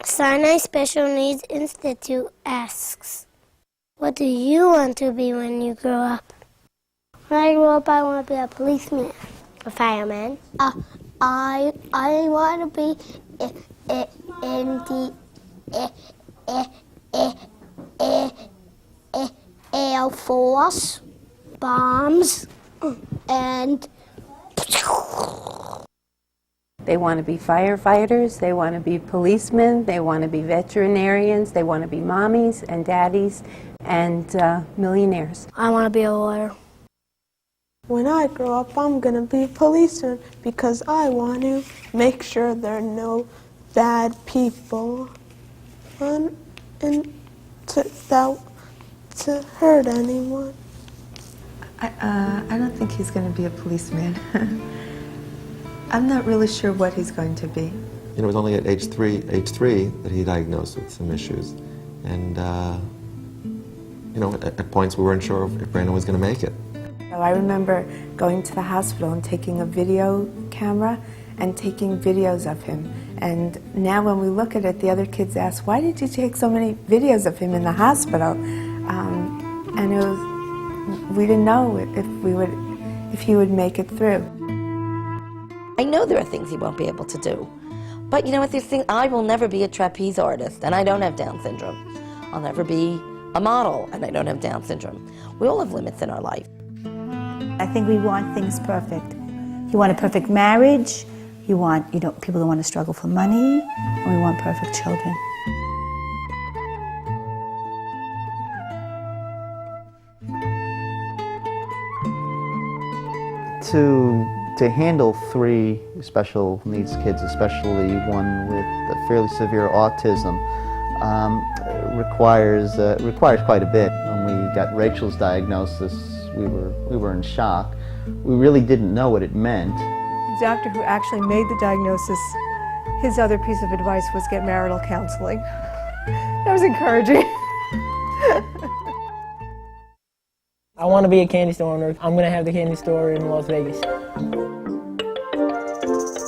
Sinai Special Needs Institute asks, what do you want to be when you grow up? When I grow up, I want to be a policeman. A fireman. I want to be in the Air Force, bombs, and they want to be firefighters, they want to be policemen, they want to be veterinarians, they want to be mommies and daddies and millionaires. I want to be a lawyer. When I grow up, I'm going to be a policeman because I want to make sure there are no bad people and to hurt anyone. I don't think he's going to be a policeman. I'm not really sure what he's going to be. It was only at age three that he diagnosed with some issues. And, at points we weren't sure if Brandon was going to make it. I remember going to the hospital and taking a video camera and taking videos of him. And now when we look at it, the other kids ask, why did you take so many videos of him in the hospital? And it was, we didn't know if he would make it through. I know there are things he won't be able to do. But you know what, I will never be a trapeze artist, and I don't have Down syndrome. I'll never be a model, and I don't have Down syndrome. We all have limits in our life. I think we want things perfect. You want a perfect marriage, you want, people don't want to struggle for money, and we want perfect children. To handle 3 special needs kids, especially one with a fairly severe autism, requires quite a bit. When we got Rachel's diagnosis, we were in shock. We really didn't know what it meant. The doctor who actually made the diagnosis, his other piece of advice was get marital counseling. That was encouraging. I want to be a candy store owner. I'm going to have the candy store in Las Vegas.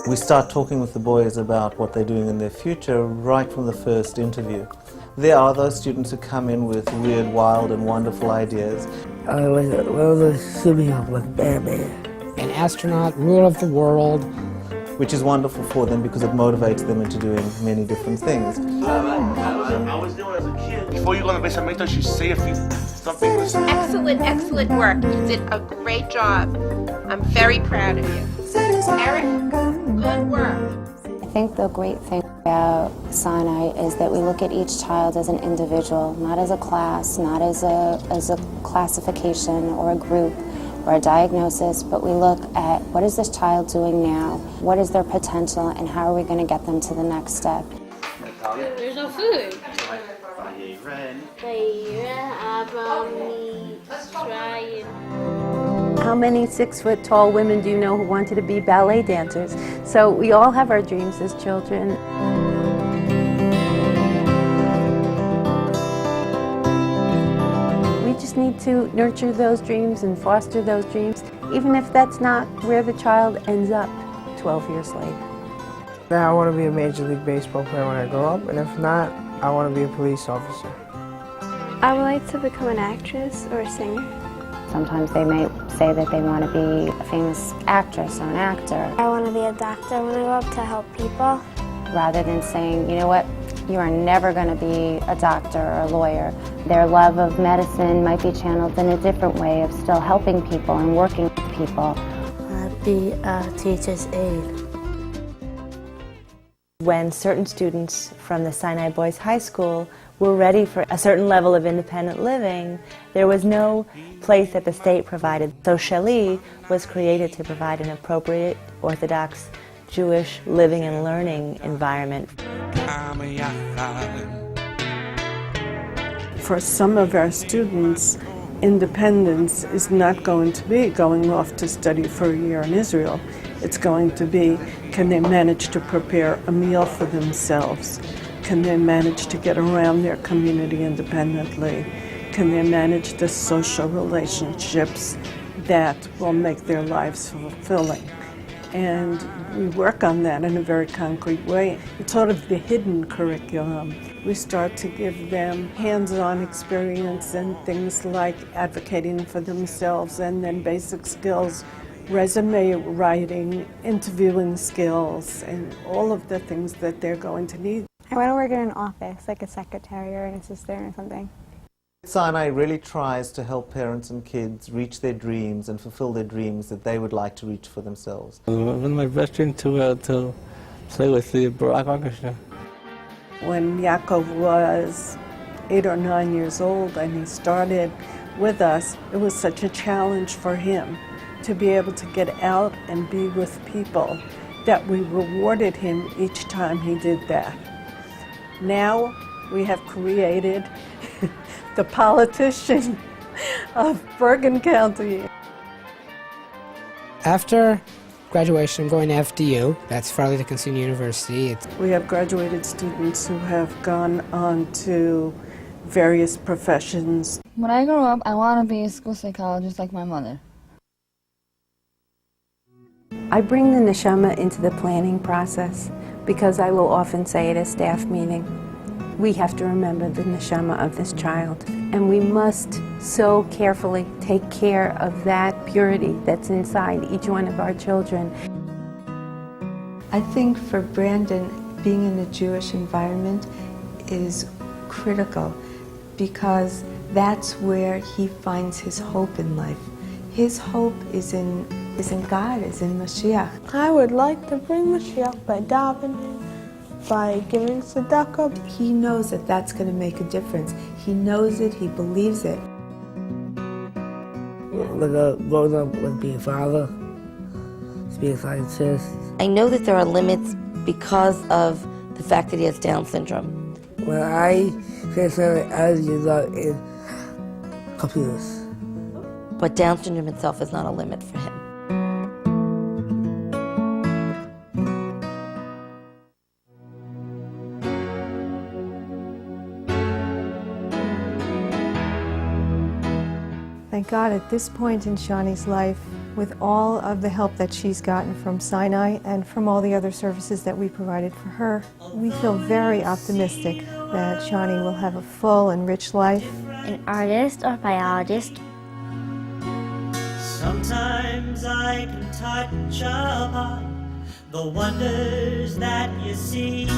We start talking with the boys about what they're doing in their future right from the first interview. There are those students who come in with weird, wild, and wonderful ideas. I was a superhero with Batman. An astronaut, ruler of the world. Which is wonderful for them because it motivates them into doing many different things. I was doing as a kid. Before you go on the base, make sure you say something. Excellent, excellent work. You did a great job. I'm very proud of you. Eric, good work. I think the great thing about Sinai is that we look at each child as an individual, not as a class, not as a classification or a group or a diagnosis, but we look at what is this child doing now, what is their potential, and how are we going to get them to the next step. There's no food. How many 6-foot-tall women do you know who wanted to be ballet dancers? So we all have our dreams as children. We just need to nurture those dreams and foster those dreams, even if that's not where the child ends up 12 years later. Now I want to be a Major League Baseball player when I grow up, and if not, I want to be a police officer. I would like to become an actress or a singer. Sometimes they may say that they want to be a famous actress or an actor. I want to be a doctor when I grow up to help people. Rather than saying, you know what, you are never going to be a doctor or a lawyer. Their love of medicine might be channeled in a different way of still helping people and working with people. I'd be a teacher's aide. When certain students from the Sinai Boys High School were ready for a certain level of independent living, there was no place that the state provided. So Shali was created to provide an appropriate Orthodox Jewish living and learning environment. For some of our students, independence is not going to be going off to study for a year in Israel. It's going to be, can they manage to prepare a meal for themselves? Can they manage to get around their community independently? Can they manage the social relationships that will make their lives fulfilling? And we work on that in a very concrete way. It's sort of the hidden curriculum. We start to give them hands-on experience and things like advocating for themselves, and then basic skills, resume writing, interviewing skills, and all of the things that they're going to need. I want to work in an office, like a secretary or an assistant or something. Sinai really tries to help parents and kids reach their dreams and fulfill their dreams that they would like to reach for themselves. One of my best dreams to play with the Baroque Orchestra. When Yaakov was 8 or 9 years old and he started with us, it was such a challenge for him to be able to get out and be with people that we rewarded him each time he did that. Now we have created the politician of Bergen County. After graduation, I'm going to FDU, that's Farley Dickinson University. We have graduated students who have gone on to various professions. When I grow up, I want to be a school psychologist like my mother. I bring the neshama into the planning process because I will often say at a staff meeting, we have to remember the neshama of this child, and we must so carefully take care of that purity that's inside each one of our children. I think for Brandon, being in a Jewish environment is critical because that's where he finds his hope in life. His hope is in God, is in Mashiach. I would like to bring Mashiach by davening, by giving tzedakah. He knows that that's going to make a difference. He knows it, he believes it. Growing up with being a father, to be a scientist. I know that there are limits because of the fact that he has Down syndrome. When I first started as you know, in computers. But Down syndrome itself is not a limit for him. Thank God at this point in Shani's life, with all of the help that she's gotten from Sinai and from all the other services that we provided for her, we feel very optimistic that Shani will have a full and rich life. An artist or biologist. Sometimes I can touch upon the wonders that you see.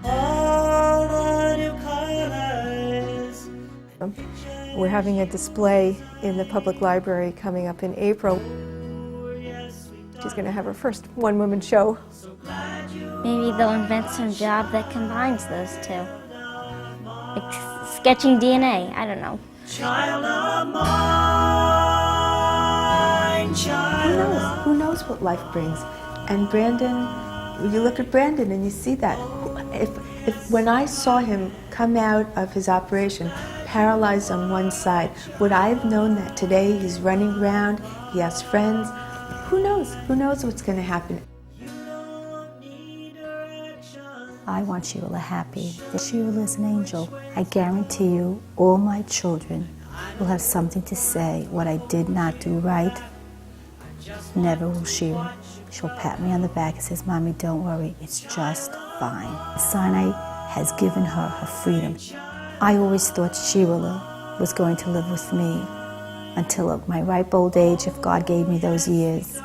All the new colors. We're having a display in the public library coming up in April. She's going to have her first one-woman show. Maybe they'll invent some job that combines those two. Like sketching DNA, I don't know. Child of mine, child. Who knows what life brings? And Brandon, you look at Brandon and you see that. If when I saw him come out of his operation, paralyzed on one side, would I have known that today he's running around, he has friends? Who knows? Who knows what's going to happen? I want Sheila happy. Sheila is an angel. I guarantee you, all my children will have something to say. What I did not do right, never will Sheila. She'll pat me on the back and says, Mommy, don't worry, it's just fine. Sinai has given her her freedom. I always thought Sheila was going to live with me until my ripe old age, if God gave me those years.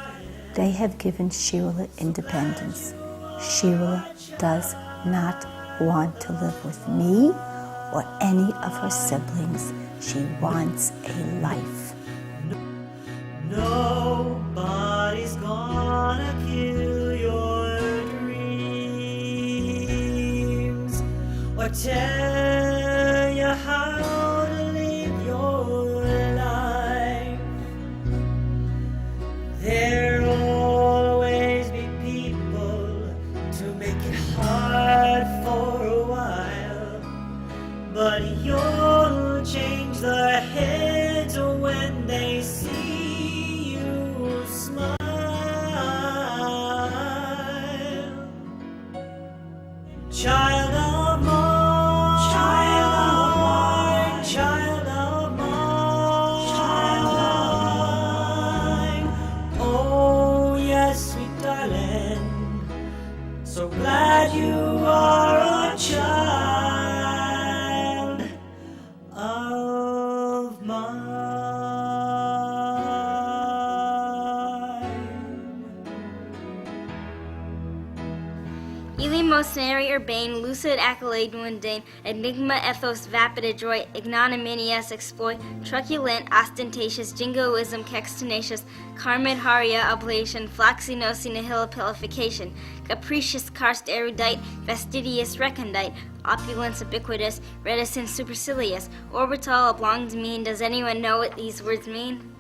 They have given Sheila independence. Sheila does not want to live with me or any of her siblings. She wants a life. Nobody's gonna kill your dreams or tell you how to live your life. There'll always be people to make it hard for a while, but you'll change their heads when they see you smile. Child of mine. Elimos neri urbane, lucid accolade mundane, enigma ethos vapid adroit, ignominious exploit, truculent, ostentatious, jingoism, kextenacious, carmid haria oblation, floxinosi nihil pilification, capricious, karst erudite, fastidious, recondite, opulence ubiquitous, reticent, supercilious, orbital, oblong, demean. Does anyone know what these words mean?